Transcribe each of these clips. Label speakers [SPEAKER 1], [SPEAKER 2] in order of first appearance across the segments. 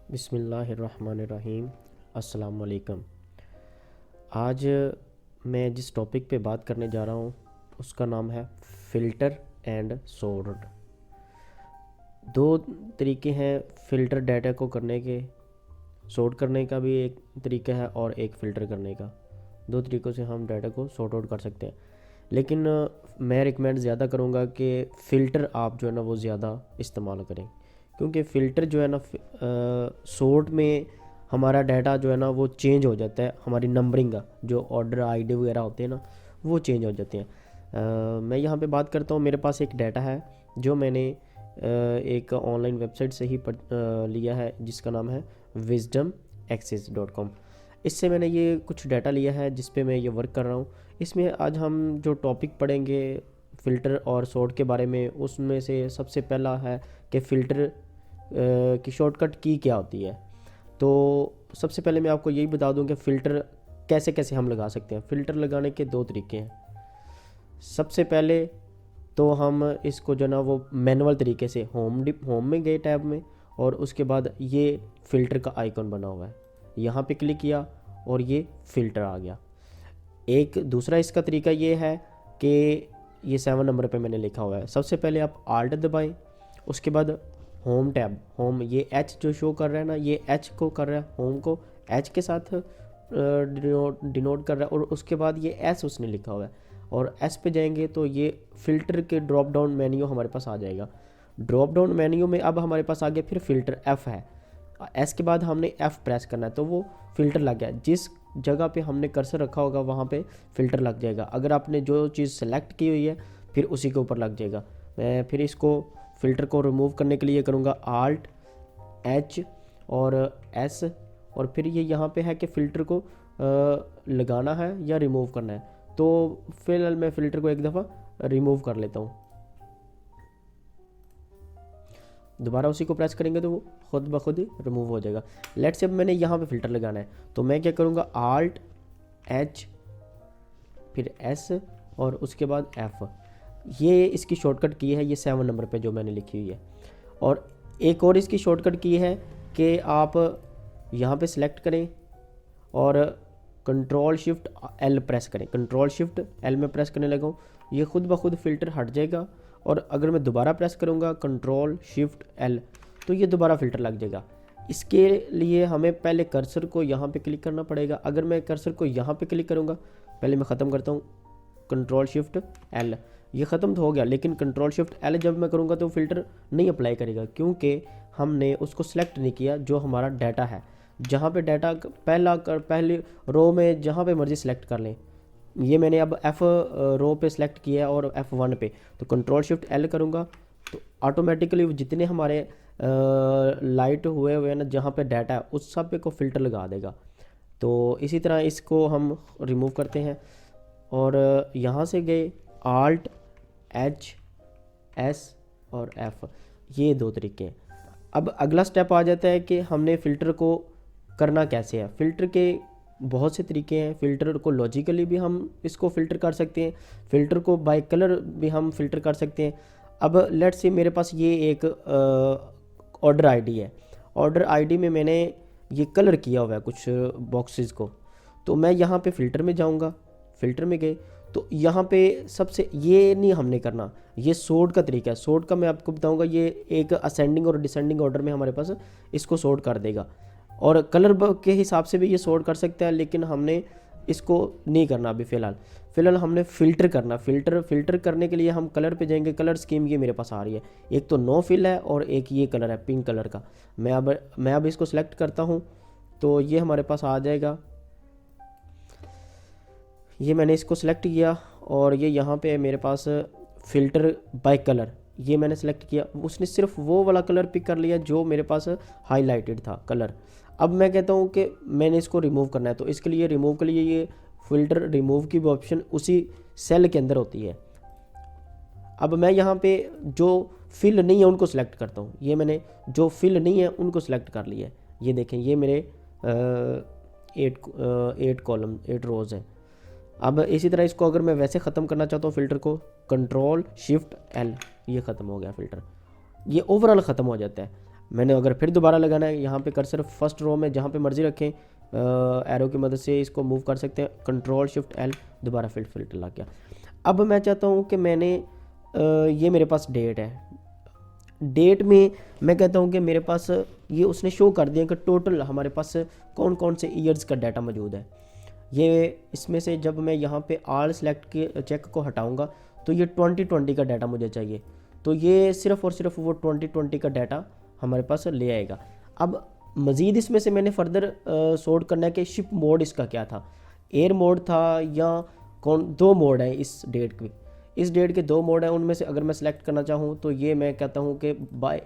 [SPEAKER 1] बिस्मिल्लाहिर्रहमानिर्रहीम। अस्सलाम वालेकुम। आज मैं जिस टॉपिक पे बात करने जा रहा हूँ उसका नाम है फ़िल्टर एंड सॉर्ट। दो तरीके हैं फ़िल्टर डाटा को करने के, सॉर्ट करने का भी एक तरीका है और एक फ़िल्टर करने का। दो तरीक़ों से हम डाटा को सॉर्ट आउट कर सकते हैं, लेकिन मैं रिकमेंड ज़्यादा करूँगा कि फ़िल्टर आप जो है ना वो ज़्यादा इस्तेमाल करें, क्योंकि फ़िल्टर जो है ना सॉर्ट में हमारा डाटा जो है ना वो चेंज हो जाता है, हमारी नंबरिंग का जो ऑर्डर आईडी वगैरह होते हैं ना वो चेंज हो जाते हैं। मैं यहाँ पे बात करता हूँ, मेरे पास एक डाटा है जो मैंने एक ऑनलाइन वेबसाइट से ही लिया है जिसका नाम है wisdomaccess.com। इससे मैंने ये कुछ डाटा लिया है जिस पे मैं ये वर्क कर रहा हूँ। इसमें आज हम जो टॉपिक पढ़ेंगे फ़िल्टर और सॉर्ट के बारे में, उसमें से सबसे पहला है कि फ़िल्टर की शॉर्टकट की क्या होती है। तो सबसे पहले मैं आपको यही बता दूं कि फ़िल्टर कैसे कैसे हम लगा सकते हैं। फ़िल्टर लगाने के दो तरीके हैं। सबसे पहले तो हम इसको जो ना वो मैनुअल तरीके से होम में गए टैब में, और उसके बाद ये फ़िल्टर का आइकन बना हुआ है, यहाँ पे क्लिक किया और ये फ़िल्टर आ गया। एक दूसरा इसका तरीका ये है कि ये 7 नंबर पे मैंने लिखा हुआ है। सबसे पहले आप आल्ट दबाएं, उसके बाद होम टैब, होम ये एच जो शो कर रहा है ना, ये एच को कर रहा है, होम को एच के साथ डिनोट कर रहा है, और उसके बाद ये एस उसने लिखा हुआ है, और एस पे जाएंगे तो ये फ़िल्टर के ड्रॉप डाउन मेन्यू हमारे पास आ जाएगा। ड्रॉप डाउन मेन्यू में अब हमारे पास आ गया फिर फ़िल्टर एफ़ है, एस के बाद हमने एफ़ प्रेस करना है तो वो फ़िल्टर लग गया। जिस जगह पे हमने कर्सर रखा होगा वहाँ पे फ़िल्टर लग जाएगा। अगर आपने जो चीज़ सेलेक्ट की हुई है फिर उसी के ऊपर लग जाएगा। मैं फिर इसको फ़िल्टर को रिमूव करने के लिए करूँगा आल्ट एच और एस, और फिर ये यहाँ पे है कि फ़िल्टर को लगाना है या रिमूव करना है। तो फिलहाल मैं फ़िल्टर को एक दफ़ा रिमूव कर लेता हूँ। दोबारा उसी को प्रेस करेंगे तो वो खुद ब खुद ही रिमूव हो जाएगा। लेट्स से अब मैंने यहाँ पे फ़िल्टर लगाना है तो मैं क्या करूँगा, आल्ट एच फिर एस और उसके बाद एफ़, ये इसकी शॉर्टकट की है, ये 7 नंबर पे जो मैंने लिखी हुई है। और एक और इसकी शॉर्टकट की है कि आप यहाँ पे सिलेक्ट करें और कंट्रोल शिफ्ट एल प्रेस करें। कंट्रोल शिफ्ट एल में प्रेस करने लगा हूँ, ये खुद ब खुद फ़िल्टर हट जाएगा, और अगर मैं दोबारा प्रेस करूँगा कंट्रोल शिफ्ट एल तो ये दोबारा फ़िल्टर लग जाएगा। इसके लिए हमें पहले कर्सर को यहाँ पे क्लिक करना पड़ेगा। अगर मैं कर्सर को यहाँ पे क्लिक करूँगा, पहले मैं ख़त्म करता हूँ कंट्रोल शिफ्ट एल, ये ख़त्म तो हो गया, लेकिन कंट्रोल शिफ्ट एल जब मैं करूँगा तो फ़िल्टर नहीं अप्लाई करेगा, क्योंकि हमने उसको सिलेक्ट नहीं किया जो हमारा डाटा है। जहाँ पे डाटा पहले रो में जहाँ पे मर्जी सेलेक्ट कर लें। ये मैंने अब एफ़ रो पे सिलेक्ट किया है और F1 पे, तो कंट्रोल शिफ्ट एल करूँगा तो ऑटोमेटिकली जितने हमारे लाइट हुए हैं ना जहाँ पे डाटा है उस सब पे को फ़िल्टर लगा देगा। तो इसी तरह इसको हम रिमूव करते हैं और यहाँ से गए आल्ट एच एस और एफ़, ये दो तरीके हैं। अब अगला स्टेप आ जाता है कि हमने फ़िल्टर को करना कैसे है। फ़िल्टर के बहुत से तरीके हैं। फ़िल्टर को लॉजिकली भी हम इसको फ़िल्टर कर सकते हैं, फ़िल्टर को बाय कलर भी हम फ़िल्टर कर सकते हैं। अब लेट्स से मेरे पास ये एक ऑर्डर आईडी है, ऑर्डर आईडी में मैंने ये कलर किया हुआ है कुछ बॉक्सेस को, तो मैं यहाँ पे फ़िल्टर में जाऊँगा, फ़िल्टर में गए तो यहाँ पे सबसे ये नहीं हमने करना, ये सॉर्ट का तरीका है। सॉर्ट का मैं आपको बताऊँगा, ये एक असेंडिंग और डिसेंडिंग ऑर्डर में हमारे पास इसको सॉर्ट कर देगा, और कलर के हिसाब से भी ये सॉर्ट कर सकता है, लेकिन हमने इसको नहीं करना अभी फ़िलहाल हमने फ़िल्टर करना। फ़िल्टर करने के लिए हम कलर पे जाएंगे। कलर स्कीम ये मेरे पास आ रही है, एक तो नो फिल है और एक ये कलर है पिंक कलर का। मैं अब इसको सिलेक्ट करता हूँ तो ये हमारे पास आ जाएगा। ये मैंने इसको सिलेक्ट किया और ये यहाँ पे मेरे पास फ़िल्टर बाय कलर, ये मैंने सेलेक्ट किया, उसने सिर्फ वो वाला कलर पिक कर लिया जो मेरे पास हाईलाइटेड था कलर। अब मैं कहता हूँ कि मैंने इसको रिमूव करना है, तो इसके लिए रिमूव के लिए ये फ़िल्टर रिमूव की भी ऑप्शन उसी सेल के अंदर होती है। अब मैं यहाँ पे जो फिल नहीं है उनको सिलेक्ट करता हूँ। ये मैंने जो फिल नहीं है उनको सिलेक्ट कर लिया है। ये देखें, ये मेरे 8 रोज़ हैं। अब इसी तरह इसको अगर मैं वैसे ख़त्म करना चाहता हूँ फ़िल्टर को, कंट्रोल शिफ्ट एल, ये ख़त्म हो गया फ़िल्टर, ये ओवरऑल ख़त्म हो जाता है। मैंने अगर फिर दोबारा लगाना है, यहाँ पे कर्सर फर्स्ट रो में जहाँ पे मर्जी रखें, एरो की मदद से इसको मूव कर सकते हैं, कंट्रोल शिफ्ट एल, दोबारा फिल्टर लग गया। अब मैं चाहता हूँ कि मैंने ये मेरे पास डेट है, डेट में मैं कहता हूँ कि मेरे पास ये उसने शो कर दिया कि टोटल हमारे पास कौन कौन से ईयर्स का डाटा मौजूद है। ये इसमें से जब मैं यहाँ पे आल सेलेक्ट के चेक को हटाऊँगा तो ये 2020 का डाटा मुझे चाहिए, तो ये सिर्फ़ और सिर्फ वो 2020 का डाटा हमारे पास ले आएगा। अब मज़ीद इसमें से मैंने फर्दर सॉर्ट करना है कि शिप मोड इसका क्या था, एयर मोड था या कौन, दो मोड है इस डेट के, इस डेट के दो मोड हैं, उनमें से अगर मैं सेलेक्ट करना चाहूँ तो ये मैं कहता हूँ कि बाय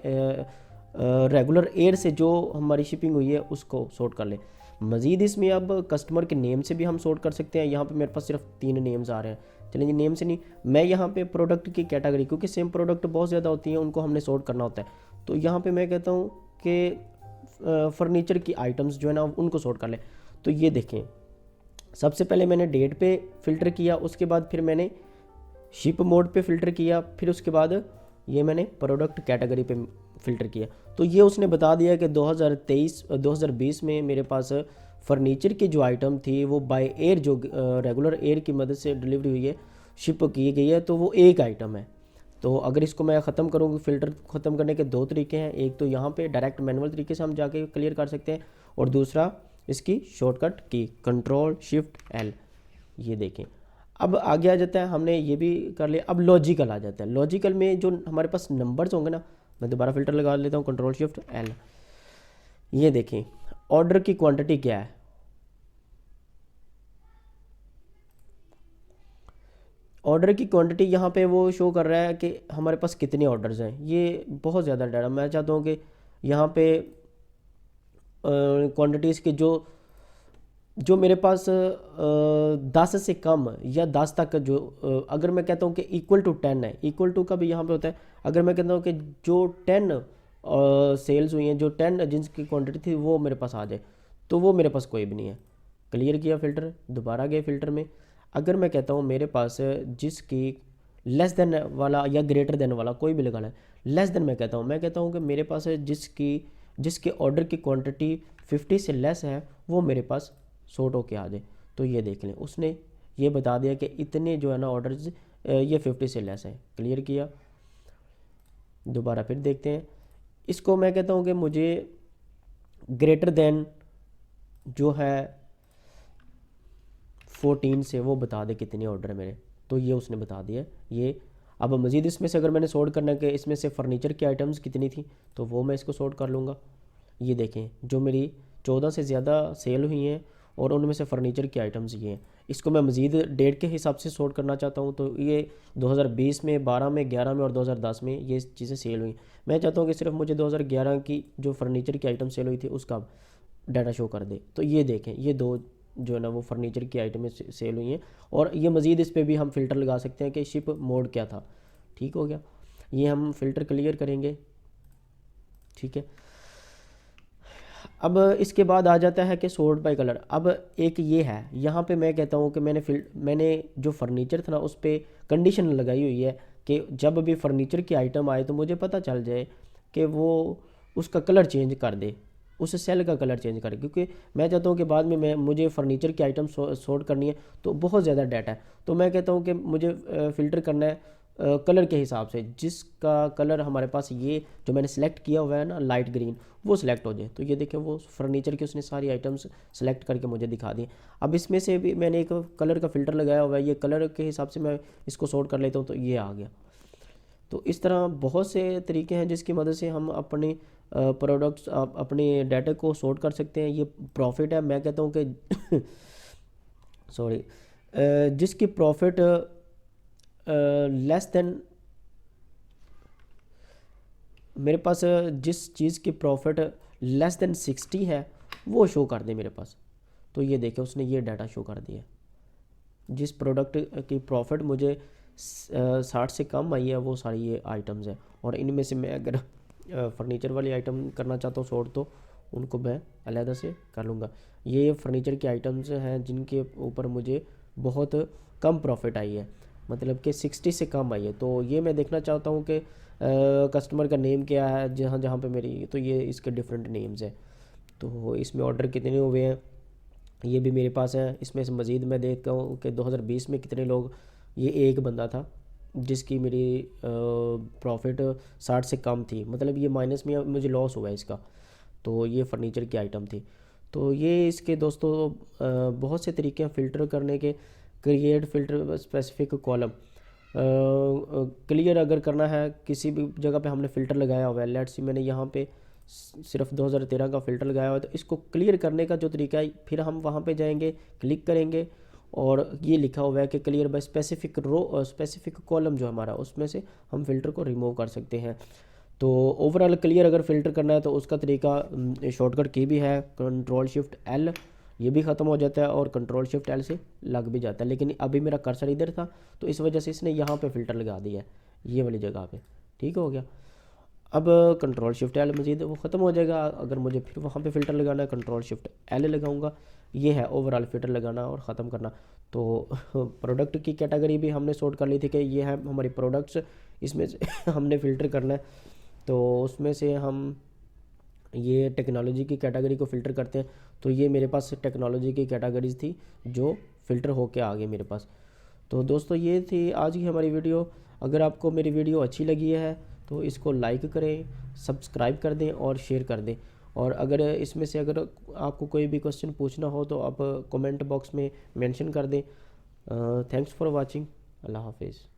[SPEAKER 1] रेगुलर एयर से जो हमारी शिपिंग हुई है उसको सॉर्ट कर ले। मज़ीद इसमें अब कस्टमर के नेम से भी हम सॉर्ट कर सकते हैं। यहाँ पे मेरे पास सिर्फ 3 नेम्स आ रहे हैं, चलें जी नेम से नहीं, मैं यहाँ पे प्रोडक्ट की कैटेगरी, क्योंकि सेम प्रोडक्ट बहुत ज़्यादा होती हैं, उनको हमने सॉर्ट करना होता है, तो यहाँ पे मैं कहता हूँ कि फर्नीचर की आइटम्स जो है ना उनको सॉर्ट कर ले। तो ये देखें, सबसे पहले मैंने डेट पे फ़िल्टर किया, उसके बाद फिर मैंने शिप मोड पे फ़िल्टर किया, फिर उसके बाद ये मैंने प्रोडक्ट कैटेगरी पे फ़िल्टर किया। तो ये उसने बता दिया कि 2020 में मेरे पास फर्नीचर की जो आइटम थी वो बाय एयर, जो रेगुलर एयर की मदद से डिलीवरी हुई है, शिप की गई है, तो वो एक आइटम है। तो अगर इसको मैं ख़त्म करूँगी, फ़िल्टर ख़त्म करने के 2 तरीके हैं, एक तो यहाँ पे डायरेक्ट मैनुअल तरीके से हम जाके क्लियर कर सकते हैं, और दूसरा इसकी शॉर्टकट की कंट्रोल शिफ्ट एल। ये देखें, अब आगे आ जाता है, हमने ये भी कर लिया। अब लॉजिकल आ जाता है। लॉजिकल में जो हमारे पास नंबर्स होंगे ना, मैं दोबारा फ़िल्टर लगा लेता हूँ, कंट्रोल शिफ्ट एल। ये देखें, ऑर्डर की क्वांटिटी क्या है, ऑर्डर की क्वांटिटी यहाँ पे वो शो कर रहा है कि हमारे पास कितने ऑर्डर्स हैं। ये बहुत ज़्यादा डाटा, मैं चाहता हूँ कि यहाँ पे क्वांटिटीज़ के जो जो मेरे पास 10 से कम या 10 तक जो अगर मैं कहता हूँ कि इक्वल टू 10 है, इक्वल टू का भी यहाँ पे होता है। अगर मैं कहता हूँ कि जो 10 सेल्स हुई हैं, जो 10 जिनकी क्वांटिटी थी वो मेरे पास आ जाए, तो वो मेरे पास कोई भी नहीं है। क्लियर किया फ़िल्टर, दोबारा गए फ़िल्टर में। अगर मैं कहता हूँ मेरे पास जिसकी लेस देन वाला या ग्रेटर देन वाला कोई भी लगाना है, लेस देन मैं कहता हूँ कि मेरे पास जिसके ऑर्डर की क्वांटिटी 50 से लेस है वो मेरे पास सॉर्ट होके आ जाए। तो ये देख लें, उसने ये बता दिया कि इतने जो है ना ऑर्डर्स ये 50 से लेस हैं। क्लियर किया, दोबारा फिर देखते हैं। इसको मैं कहता हूँ कि मुझे ग्रेटर देन जो है 14 से वो बता दे कितने ऑर्डर है मेरे, तो ये उसने बता दिया ये। अब मज़ीद इसमें से अगर मैंने सॉर्ट करना है कि इसमें से फ़र्नीचर की आइटम्स कितनी थी, तो वो मैं इसको सॉर्ट कर लूँगा। ये देखें, जो मेरी 14 से ज़्यादा सेल हुई हैं और उनमें से फ़र्नीचर की आइटम्स ये हैं। इसको मैं मज़ीद डेट के हिसाब से सॉर्ट करना चाहता हूँ, तो ये 2020 में, 12 में, 11 में और 2010 में ये चीज़ें सेल हुई। मैं चाहता हूँ कि सिर्फ मुझे 2011 की जो फर्नीचर की आइटम सेल हुई थी उसका डाटा शो कर दे। तो ये देखें, ये दो जो है ना वो फर्नीचर की आइटमें सेल हुई हैं, और ये मज़ीद इस पर भी हम फ़िल्टर लगा सकते हैं कि शिप मोड क्या था। ठीक हो गया, ये हम फ़िल्टर क्लियर करेंगे। ठीक है, अब इसके बाद आ जाता है कि सॉर्ट बाय कलर। अब एक ये है, यहाँ पे मैं कहता हूँ कि मैंने जो फर्नीचर था ना उस पर कंडीशन लगाई हुई है कि जब भी फर्नीचर की आइटम आए तो मुझे पता चल जाए कि वो उसका कलर चेंज कर दे, उस सेल का कलर चेंज करे, क्योंकि मैं चाहता हूँ कि बाद में मुझे फ़र्नीचर की आइटम सॉर्ट करनी है तो बहुत ज़्यादा डाटा है। तो मैं कहता हूँ कि मुझे फ़िल्टर करना है कलर के हिसाब से, जिसका कलर हमारे पास ये जो मैंने सेलेक्ट किया हुआ है ना लाइट ग्रीन, वो सिलेक्ट हो जाए। तो ये देखें, वो फर्नीचर की उसने सारी आइटम्स सेलेक्ट करके मुझे दिखा दी। अब इसमें से भी मैंने एक कलर का फ़िल्टर लगाया हुआ है, ये कलर के हिसाब से मैं इसको सॉर्ट कर लेता हूँ, तो ये आ गया। तो इस तरह बहुत से तरीके हैं जिसकी मदद से हम अपने प्रोडक्ट्स अपने डाटा को सॉर्ट कर सकते हैं। ये प्रॉफिट है, मैं कहता हूँ कि सॉरी, जिसकी प्रॉफिट लेस देन, मेरे पास जिस चीज़ की प्रॉफिट लेस देन 60 है वो शो कर दे मेरे पास। तो ये देखें, उसने ये डाटा शो कर दिया, जिस प्रोडक्ट की प्रॉफिट मुझे 60 से कम आई है वो सारी ये आइटम्स हैं। और इनमें से मैं अगर फर्नीचर वाली आइटम करना चाहता हूँ सॉर्ट, तो उनको मैं अलहदा से कर लूँगा। ये फर्नीचर की आइटम्स हैं जिनके ऊपर मुझे बहुत कम प्रॉफिट आई है, मतलब कि 60 से कम आई है। तो ये मैं देखना चाहता हूँ कि कस्टमर का नेम क्या है, जहाँ जहाँ पे मेरी, तो ये इसके डिफरेंट नेम्स हैं। तो इसमें ऑर्डर कितने हुए हैं ये भी मेरे पास है। इसमें से मज़ीद मैं देखता हूँ कि 2020 में कितने लोग, ये एक बंदा था जिसकी मेरी प्रॉफिट 60 से कम थी, मतलब ये माइनस में मुझे लॉस हुआ है इसका। तो ये फर्नीचर की आइटम थी। तो ये इसके दोस्तों बहुत से तरीके हैं फ़िल्टर करने के। Create filter specific column, clear अगर करना है किसी भी जगह पे हमने फ़िल्टर लगाया हुआ है, लेट्स सी मैंने यहाँ पे सिर्फ 2013 का फ़िल्टर लगाया हुआ है, तो इसको क्लियर करने का जो तरीका है, फिर हम वहाँ पे जाएंगे, क्लिक करेंगे और ये लिखा हुआ है कि clear by specific row, specific column जो हमारा, उसमें से हम फ़िल्टर को रिमूव कर सकते हैं। तो ओवरऑल क्लियर अगर फ़िल्टर करना है तो उसका तरीका, शॉर्टकट की भी है, कंट्रोल शिफ्ट एल, ये भी ख़त्म हो जाता है और कंट्रोल शिफ्ट एल से लग भी जाता है। लेकिन अभी मेरा कर्सर इधर था तो इस वजह से इसने यहाँ पे फ़िल्टर लगा दिया है, ये वाली जगह पे। ठीक हो गया। अब कंट्रोल शिफ्ट एल मजीद वो ख़त्म हो जाएगा। अगर मुझे फिर वहाँ पे फ़िल्टर लगाना है, कंट्रोल शिफ्ट एल लगाऊंगा। ये है ओवरऑल फ़िल्टर लगाना और ख़त्म करना। तो प्रोडक्ट की कैटेगरी भी हमने सॉर्ट कर ली थी कि ये है हमारी प्रोडक्ट्स, इसमें से हमने फ़िल्टर करना है। तो उसमें से हम ये टेक्नोलॉजी की कैटेगरी को फ़िल्टर करते हैं। तो ये मेरे पास टेक्नोलॉजी की कैटेगरीज थी जो फ़िल्टर होके आ गई मेरे पास। तो दोस्तों ये थी आज की हमारी वीडियो। अगर आपको मेरी वीडियो अच्छी लगी है तो इसको लाइक करें, सब्सक्राइब कर दें और शेयर कर दें। और अगर इसमें से अगर आपको कोई भी क्वेश्चन पूछना हो तो आप कमेंट बॉक्स में मेंशन कर दें। Thanks for watching. अल्लाह हाफिज़।